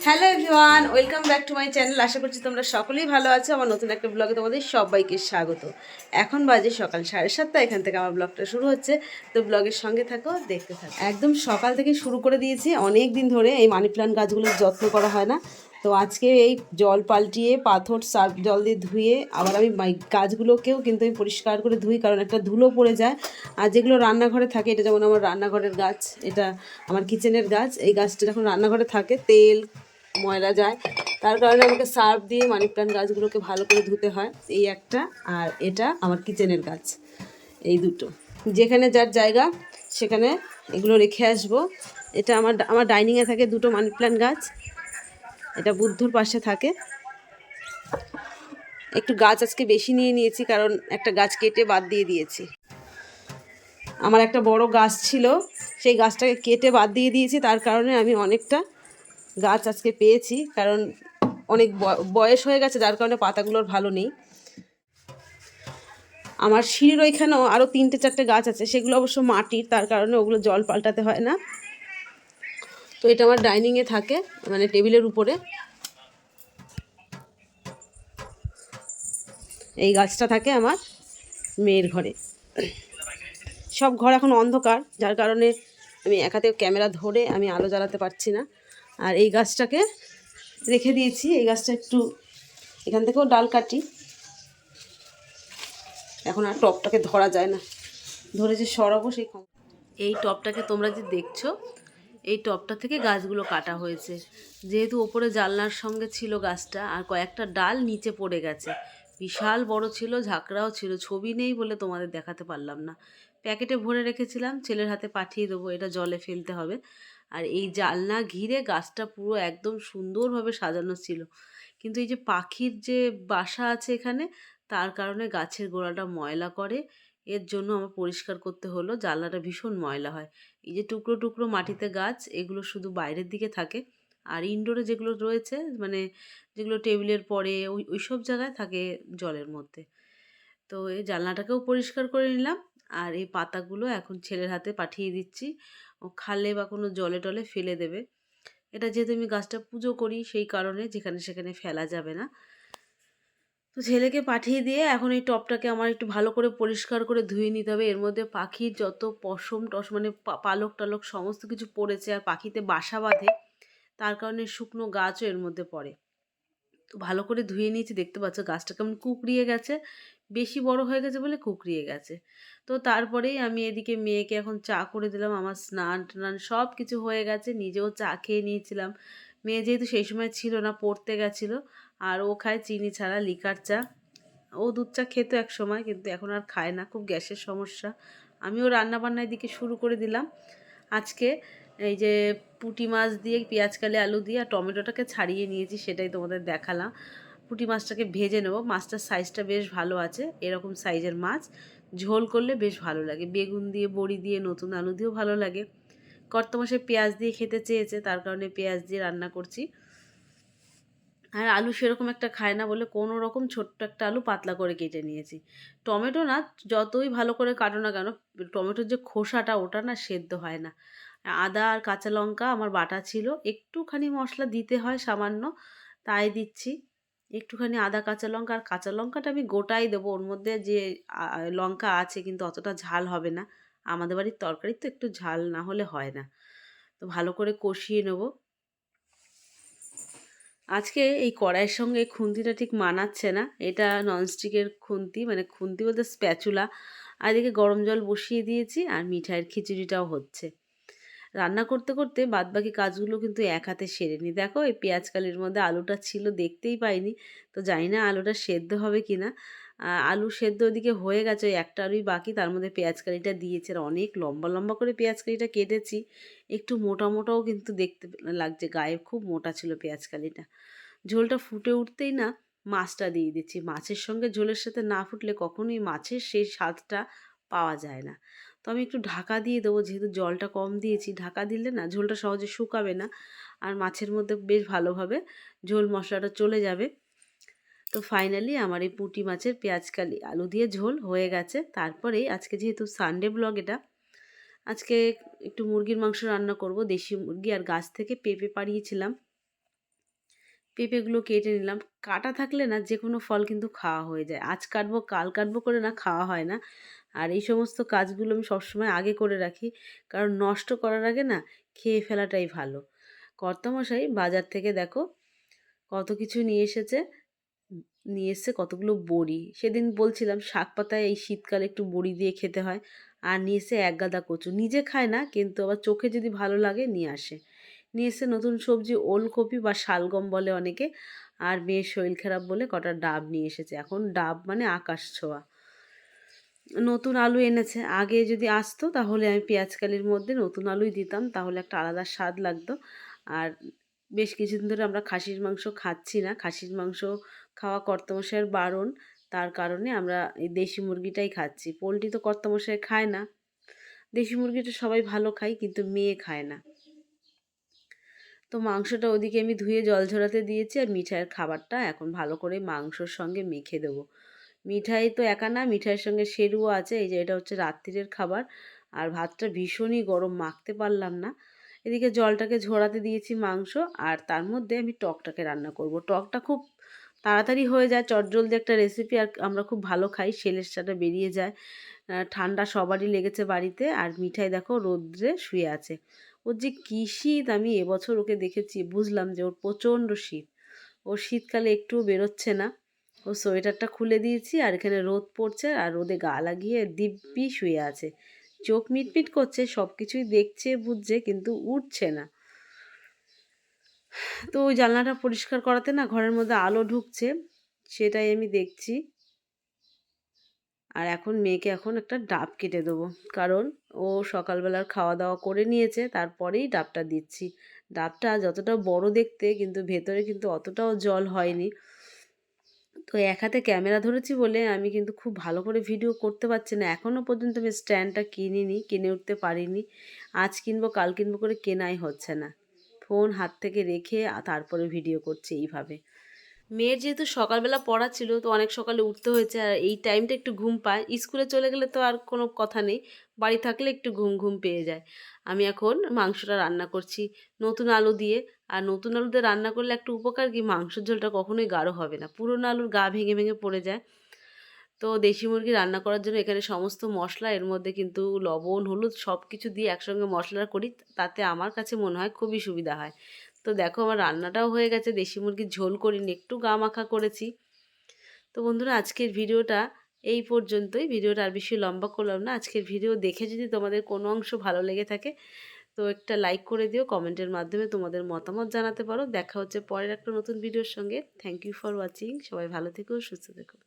Hello everyone, welcome back to my channel. আশা করছি তোমরা সকলেই ভালো আছো। আমার নতুন একটা ব্লগে তোমাদের সবাইকে স্বাগত। এখন বাজে সকাল 7:30, এখান থেকে আমার ব্লগটা শুরু হচ্ছে। তো ব্লগের সঙ্গে থাকো, দেখতে থাকো। একদম সকাল থেকে শুরু করে দিয়েছি। অনেক দিন ধরে এই মানি প্ল্যান্ট গাছগুলোর যত্ন করা হয় না। তো আজকে এই জল পাল্টিয়ে পাথর সার্ফ জল দিয়ে ধুয়ে আবার আমি গাছগুলোকেও কিন্তু আমি পরিষ্কার করে ধুই, কারণ একটা ধুলো পড়ে যায়। আর যেগুলো রান্নাঘরে থাকে, এটা যেমন আমার রান্নাঘরের গাছ, এটা আমার কিচেনের গাছ। এই গাছটা যখন রান্নাঘরে থাকে তেল ময়লা যায়, তার কারণে আমাকে সার্ফ দিয়ে মানি প্ল্যান্ট গাছগুলোকে ভালো করে ধুতে হয়। এই একটা, আর এটা আমার কিচেনের গাছ। এই দুটো যেখানে যার জায়গা সেখানে এগুলো রেখে আসবো। এটা আমার ডাইনিংয়ে থাকে দুটো মানি প্ল্যান্ট গাছ। এটা বুদ্ধর পাশে থাকে। একটু গাছ আজকে বেশি নিয়ে নিয়েছি, কারণ একটা গাছ কেটে বাদ দিয়ে দিয়েছি। আমার একটা বড় গাছ ছিল, সেই গাছটাকে কেটে বাদ দিয়ে দিয়েছি। তার কারণে আমি অনেকটা গাছ আজকে পেয়েছি, কারণ অনেক বয়স হয়ে গেছে, যার কারণে পাতাগুলোর ভালো নেই। আমার সিঁড়ির ওইখানেও আরও 3-4টে গাছ আছে, সেগুলো অবশ্য মাটির, তার কারণে ওগুলো জল পাল্টাতে হয় না। তো এটা আমার ডাইনিংয়ে থাকে, মানে টেবিলের উপরে। এই গাছটা থাকে আমার মেয়ের ঘরে। সব ঘর এখন অন্ধকার, যার কারণে আমি একাতে ক্যামেরা ধরে আমি আলো জ্বালাতে পারছি না। আর এই গাছটাকে রেখে দিয়েছি। এই গাছটা একটু এখান থেকেও ডাল কাটি, এখন আর টপটাকে ধরা যায় না, ধরে যে সরাবো সেই এই টপটাকে তোমরা যে দেখছো, এই টপটা থেকে গাছগুলো কাটা হয়েছে। যেহেতু ওপরে জানলার সঙ্গে ছিল গাছটা, আর কয়েকটা ডাল নিচে পড়ে গেছে। বিশাল বড় ছিল, ঝাঁকড়াও ছিল। ছবি নেই বলে তোমাদের দেখাতে পারলাম না। প্যাকেটে ভরে রেখেছিলাম, ছেলের হাতে পাঠিয়ে দেবো, এটা জলে ফেলতে হবে। আর এই জানলা ঘিরে গাছটা পুরো একদম সুন্দরভাবে সাজানো ছিল। কিন্তু এই যে পাখির যে বাসা আছে এখানে, তার কারণে গাছের গোড়াটা ময়লা করে। এর জন্য আমার পরিষ্কার করতে হলো। জানলাটা ভীষণ ময়লা হয়। এই যে টুকরো টুকরো মাটিতে গাছ, এগুলো শুধু বাইরের দিকে থাকে। আর ইনডোরে যেগুলো রয়েছে, মানে যেগুলো টেবিলের পরে, ওই সব জায়গায় থাকে জলের মধ্যে। তো এই জানলাটাকেও পরিষ্কার করে নিলাম। আর এই পাতাগুলো এখন ছেলের হাতে পাঠিয়ে দিচ্ছি। ও খালে বা কোনো জলে টলে ফেলে দেবে। এটা যেহেতু আমি গাছটা পুজো করি, সেই কারণে যেখানে সেখানে ফেলা যাবে না। তো ছেলেকে পাঠিয়ে দিয়ে এখন এই টবটাকে আমার একটু ভালো করে পরিষ্কার করে ধুয়ে নিতে হবে। এর মধ্যে পাখির যত পশম মানে পালক টালক সমস্ত কিছু পড়েছে, আর পাখিতে বাসা বাঁধে, তার কারণে শুকনো গাছও এর মধ্যে পড়ে। তো ভালো করে ধুয়ে নিয়েছি, দেখতে পাচ্ছ গাছটা কেমন কুকড়িয়ে গেছে। বেশি বড় হয়ে গেছে বলে কুকড়িয়ে গেছে। তো তারপরেই আমি এদিকে মেয়েকে এখন চা করে দিলাম। আমার স্নান টান সব কিছু হয়ে গেছে, নিজেও চা খেয়ে নিয়েছিলাম। মেয়ে যেহেতু সেই সময় ছিল না, পড়তে গেছিলো, আর ও খায় চিনি ছাড়া লিকার চা। ও দুধ চা খেতো এক সময়, কিন্তু এখন আর খায় না, খুব গ্যাসের সমস্যা। আমিও রান্নাবান্নার দিকে শুরু করে দিলাম। আজকে এই যে পুঁটি মাছ দিয়ে পেঁয়াজকালি আলু দিয়ে আর টমেটোটাকে ছাড়িয়ে নিয়েছি, সেটাই তোমাদের দেখালাম। পুঁটি মাছটাকে ভেজে নেবো। মাছটার সাইজটা বেশ ভালো আছে, এরকম সাইজের মাছ ঝোল করলে বেশ ভালো লাগে। বেগুন দিয়ে, বড়ি দিয়ে, নতুন আলু দিয়েও ভালো লাগে। কর্তামশাই পেঁয়াজ দিয়ে খেতে চেয়েছে, তার কারণে পেঁয়াজ দিয়ে রান্না করছি। আর আলু সেরকম একটা খায় না বলে কোনো রকম ছোট্ট একটা আলু পাতলা করে কেটে নিয়েছি। টমেটো না যতই ভালো করে কাটো না কেন, টমেটোর যে খোসাটা ওটা না সেদ্ধ হয় না। আদা আর কাঁচা লঙ্কা আমার বাটা ছিল, একটুখানি মশলা দিতে হয় সামান্য, তাই দিচ্ছি। একটুখানি আদা কাঁচা লঙ্কা, আর কাঁচা লঙ্কাটা আমি গোটাই দেবো। ওর মধ্যে যে লঙ্কা আছে কিন্তু অতটা ঝাল হবে না। আমাদের বাড়ির তরকারি তো একটু ঝাল না হলে হয় না। তো ভালো করে কষিয়ে নেবো। আজকে এই কড়াইয়ের সঙ্গে খুন্তিটা ঠিক মানাচ্ছে না। এটা ননস্টিকের খুন্তি, মানে খুন্তি বলতে স্প্যাচুলা। আর এদিকে গরম জল বসিয়ে দিয়েছি, আর মিঠাইয়ের খিচুড়িটাও হচ্ছে। রান্না করতে করতে বাদবাকি কাজগুলো কিন্তু এক হাতে সেরে নিই। দেখো এই পেঁয়াজ কালির মধ্যে আলুটা ছিল, দেখতেই পাইনি। তো জানি না আলুটা সেদ্ধ হবে কি না। আলু সেদ্ধ ওদিকে হয়ে গেছে, ওই একটা আলুই বাকি, তার মধ্যে পেঁয়াজ কালিটা দিয়েছে। আর অনেক লম্বা লম্বা করে পেঁয়াজ কালিটা কেটেছি। একটু মোটা মোটাও কিন্তু দেখতে লাগছে, গায়ে খুব মোটা ছিল পেঁয়াজ কালিটা। ঝোলটা ফুটে উঠতেই না মাছটা দিয়ে দিচ্ছি। মাছের সঙ্গে ঝোলের সাথে না ফুটলে কখনোই মাছের সেই স্বাদটা পাওয়া যায় না। তো আমি একটু ঢাকা দিয়ে দেবো, যেহেতু জলটা কম দিয়েছি। ঢাকা দিলে না ঝোলটা সহজে শুকাবে না, আর মাছের মধ্যে বেশ ভালোভাবে ঝোল মশলাটা চলে যাবে। তো ফাইনালি আমার এই পুঁটি মাছের পেঁয়াজকালি আলু দিয়ে ঝোল হয়ে গেছে। তারপরেই আজকে যেহেতু সানডে ব্লগ এটা, আজকে একটু মুরগির মাংস রান্না করব। দেশি মুরগি, আর গাছ থেকে পেঁপে পাড়িয়েছিলাম, পেঁপেগুলো কেটে নিলাম। কাটা থাকলে না যে কোনো ফল কিন্তু খাওয়া হয়ে যায়। আজ কাটবো কাল কাটবো করে না খাওয়া হয় না। আর এই সমস্ত কাজগুলো আমি সবসময় আগে করে রাখি, কারণ নষ্ট করার আগে না খেয়ে ফেলাটাই ভালো। কর্তামশাই বাজার থেকে দেখো কত কিছু নিয়ে এসেছে। নিয়ে এসছে কতগুলো বড়ি। সেদিন বলছিলাম শাক পাতায় এই শীতকালে একটু বড়ি দিয়ে খেতে হয়। আর নিয়ে এসছে এক গাদা কচু। নিজে খায় না, কিন্তু আবার চোখে যদি ভালো লাগে নিয়ে আসে। নিয়ে এসছে নতুন সবজি ওলকপি বা শালগম বলে অনেকে। আর মেয়ের শরীর খারাপ বলে কটা ডাব নিয়ে এসেছে। এখন ডাব মানে আকাশ ছোঁয়া। নতুন আলু এনেছে। আগে যদি আসতো তাহলে আমি পেঁয়াজকালির মধ্যে নতুন আলুই দিতাম, তাহলে একটা আলাদা স্বাদ লাগতো। আর বেশ কিছুদিন ধরে আমরা খাসির মাংস খাচ্ছি না। খাসির মাংস খাওয়া কর্তামশাইয়ের বারণ। তার কারণে আমরা এই দেশি মুরগিটাই খাচ্ছি। পোলট্রি তো কর্তামশাই খায় না। দেশি মুরগিটা সবাই ভালো খায়, কিন্তু মেয়ে খায় না। তো মাংসটা ওদিকে আমি ধুয়ে জল ঝরাতে দিয়েছি, আর মিঠাইয়ের খাবারটা এখন ভালো করে মাংসর সঙ্গে মেখে দেবো। মিঠাই তো একা না, মিঠাইয়ের সঙ্গে সেরুও আছে। এই যে এটা হচ্ছে রাত্রিরের খাবার। আর ভাতটা ভীষণই গরম, মাখতে পারলাম না। এদিকে জলটাকে ঝরাতে দিয়েছি মাংস, আর তার মধ্যে আমি টকটাকে রান্না করব। টকটা খুব তাড়াতাড়ি হয়ে যায়, চটজলদি একটা রেসিপি, আর আমরা খুব ভালো খাই, সেলের বেরিয়ে যায়। ঠান্ডা সবারই লেগেছে বাড়িতে। আর মিঠাই দেখো রৌদ্রে শুয়ে আছে। ওর যে কী শীত, আমি এবছর ওকে দেখেছি, বুঝলাম যে ওর প্রচণ্ড শীত। ও শীতকালে একটুও বেরোচ্ছে না। ও সোয়েটারটা খুলে দিয়েছি, আর এখানে রোদ পড়ছে, আর রোদে গা লাগিয়ে দিব্যি শুয়ে আছে। চোখ মিটমিট করছে, সব কিছুই দেখছে বুঝছে, কিন্তু উঠছে না। তো ওই জানলাটা পরিষ্কার করাতে না ঘরের মধ্যে আলো ঢুকছে, সেটাই আমি দেখছি। আর এখন মেয়েকে এখন একটা ডাব কেটে দেবো, কারণ ও সকালবেলার খাওয়া দাওয়া করে নিয়েছে, তারপরেই ডাবটা দিচ্ছি। ডাবটা যতটা বড় দেখতে, কিন্তু ভেতরে কিন্তু অতটাও জল হয়নি। তো এক হাতে ক্যামেরা ধরেছি বলে আমি কিন্তু খুব ভালো করে ভিডিও করতে পারছি না। এখনও পর্যন্ত আমি স্ট্যান্ডটা কিনিনি, কিনে উঠতে পারিনি। আজ কিনবো কাল কিনবো করে কেনাই হচ্ছে না। ফোন হাত থেকে রেখে তারপরে ভিডিও করছি এইভাবে। মেয়ের যেহেতু সকালবেলা পড়া ছিল, তো অনেক সকালে উঠতে হয়েছে, আর এই টাইমটা একটু ঘুম পায়। স্কুলে চলে গেলে তো আর কোনো কথা নেই, বাড়ি থাকলে একটু ঘুম ঘুম পেয়ে যায়। আমি এখন মাংসটা রান্না করছি নতুন আলু দিয়ে। আর নতুন আলু দিয়ে রান্না করলে একটা উপকার কি, মাংসের ঝোলটা কখনোই গাঢ় হবে না, পুরোনো আলুর গা ভেঙে ভেঙে পড়ে যায়। তো দেশি মুরগি রান্না করার জন্য এখানে সমস্ত মশলা, এর মধ্যে কিন্তু লবণ হলুদ সব কিছু দিয়ে একসঙ্গে মশলা করি, তাতে আমার কাছে মনে হয় খুবই সুবিধা হয়। তো দেখো আমার রান্নাটাও হয়ে গেছে, দেশি মুরগির ঝোল করিনি, একটু গা মাখা করেছি। তো বন্ধুরা আজকের ভিডিওটা এই পর্যন্তই। ভিডিওটা আর বেশি লম্বা করলাম না। আজকের ভিডিও দেখে যদি তোমাদের কোনো অংশ ভালো লেগে থাকে, তো একটা লাইক করে দিও, কমেন্টের মাধ্যমে তোমাদের মতামত জানাতে পারো। দেখা হচ্ছে পরের একটা নতুন ভিডিওর সঙ্গে। Thank you for watching. সবাই ভালো থেকো, সুস্থ থেকো।